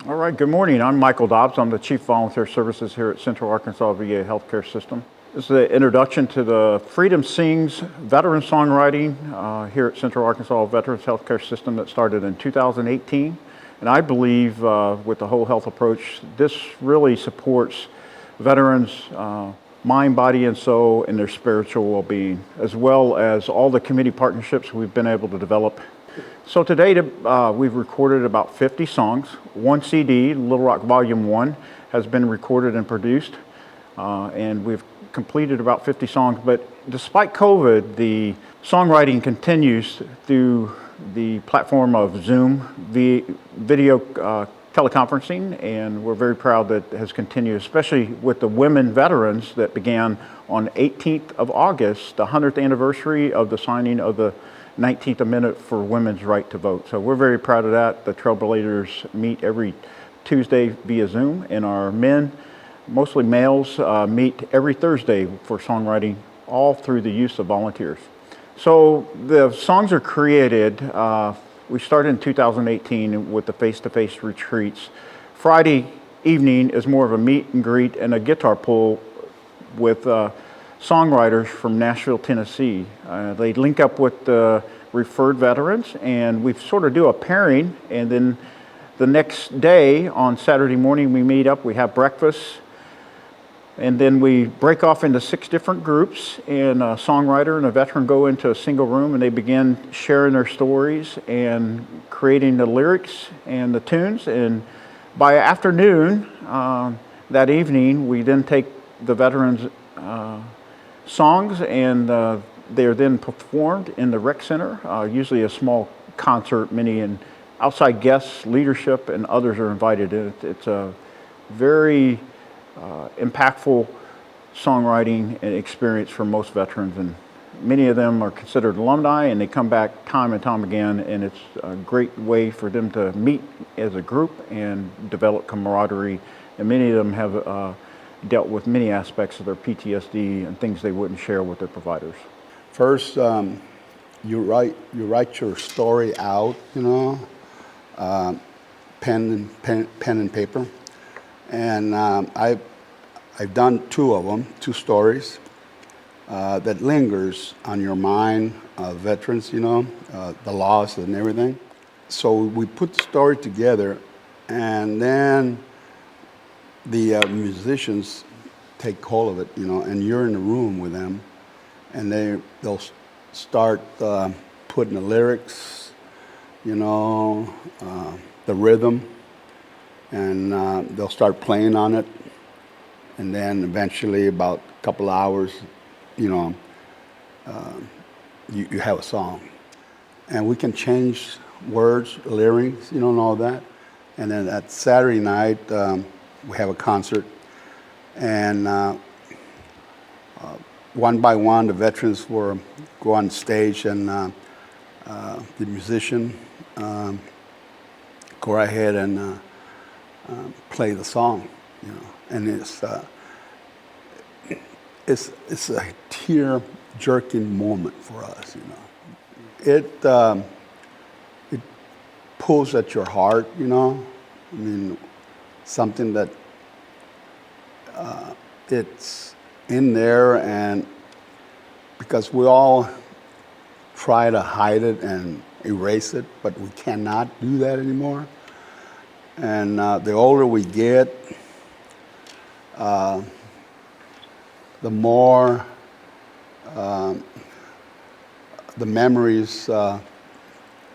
All right, good morning. I'm Michael Dobbs. I'm the Chief Volunteer Services here at Central Arkansas VA Healthcare System. This is an introduction to the Freedom Sings veteran songwriting here at Central Arkansas Veterans Healthcare System that started in 2018. And I believe with the whole health approach, this really supports veterans' mind, body, and soul in their spiritual well-being, as well as all the community partnerships we've been able to develop. So to date, we've recorded about 50 songs. One CD, Little Rock Volume 1, has been recorded and produced, and we've completed about 50 songs. But despite COVID, the songwriting continues through the platform of Zoom video teleconferencing, and we're very proud that it has continued, especially with the women veterans that began on 18th of August, the 100th anniversary of the signing of the 19th Amendment for women's right to vote. So we're very proud of that. The Trailblazers meet every Tuesday via Zoom, and our men, mostly males, meet every Thursday for songwriting, all through the use of volunteers. So the songs are created, we started in 2018 with the face-to-face retreats. Friday evening is more of a meet and greet and a guitar pull with songwriters from Nashville, Tennessee. They link up with the referred veterans, and we sort of do a pairing, and then the next day on Saturday morning we meet up, we have breakfast, and then we break off into 6 different groups, and a songwriter and a veteran go into a single room and they begin sharing their stories and creating the lyrics and the tunes. And by afternoon that evening, we then take the veterans' songs, and they're then performed in the rec center, usually a small concert, many, and outside guests, leadership, and others are invited. It's a very impactful songwriting experience for most veterans, and many of them are considered alumni, and they come back time and time again, and it's a great way for them to meet as a group and develop camaraderie, and many of them have dealt with many aspects of their PTSD and things they wouldn't share with their providers. First, you write your story out, pen and paper, and I've done 2 of them, 2 stories that lingers on your mind, veterans, the loss and everything. So we put the story together, and then the musicians take hold of it, and you're in the room with them, and they'll start putting the lyrics, the rhythm, and they'll start playing on it, and then eventually, about a couple hours, you have a song, and we can change words, lyrics, and all that, and then that Saturday night. We have a concert, and one by one, the veterans will go on stage, and the musician go ahead and play the song, and it's a tear-jerking moment for us, It pulls at your heart, something that it's in there, and because we all try to hide it and erase it, but we cannot do that anymore. And the older we get, the more the memories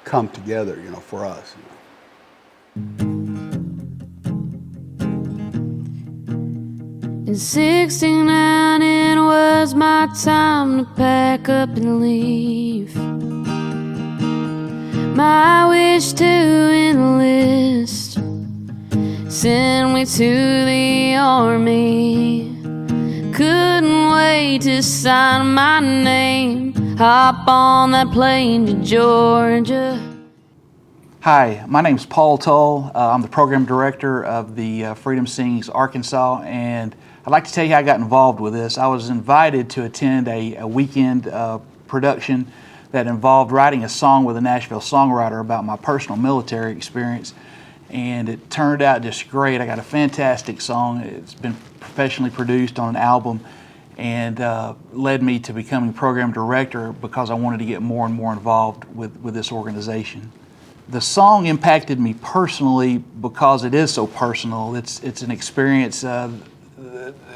come together, for us. In 69, it was my time to pack up and leave. My wish to enlist sent me to the army. Couldn't wait to sign my name, hop on that plane to Georgia. Hi, my name is Paul Tull. I'm the program director of the Freedom Sings Arkansas, and I'd like to tell you how I got involved with this. I was invited to attend a weekend production that involved writing a song with a Nashville songwriter about my personal military experience. and it turned out just great. I got a fantastic song. It's been professionally produced on an album, and led me to becoming program director because I wanted to get more and more involved with this organization. The song impacted me personally because it is so personal. It's an experience.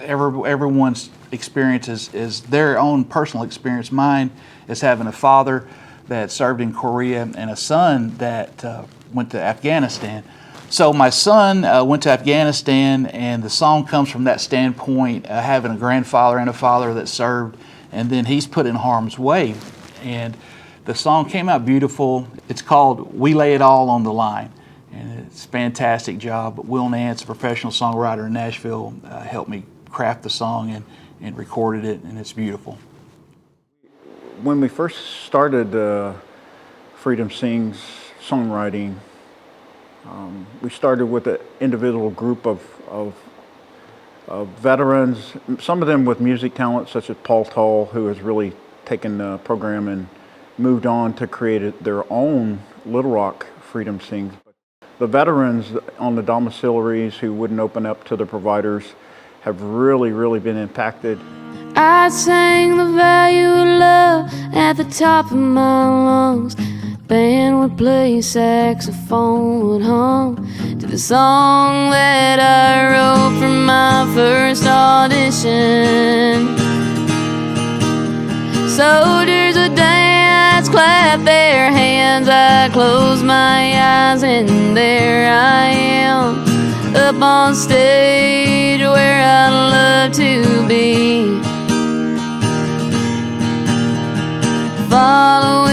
Everyone's experience is their own personal experience. Mine is having a father that served in Korea and a son that went to Afghanistan. So my son went to Afghanistan, and the song comes from that standpoint, having a grandfather and a father that served, and then he's put in harm's way. And the song came out beautiful. It's called We Lay It All on the Line, and it's a fantastic job. Will Nance, a professional songwriter in Nashville, helped me craft the song and recorded it, and it's beautiful. When we first started Freedom Sings songwriting, we started with an individual group of veterans, some of them with music talent, such as Paul Tull, who has really taken the program and moved on to create their own Little Rock Freedom Sings. The veterans on the domiciliaries who wouldn't open up to the providers have really been impacted. I sang the value of love at the top of my lungs. Band would play, saxophone would hum to the song that I wrote for my first audition. Soldiers would dance, clap their hands. I close my eyes and there I am, up on stage where I love to be. Following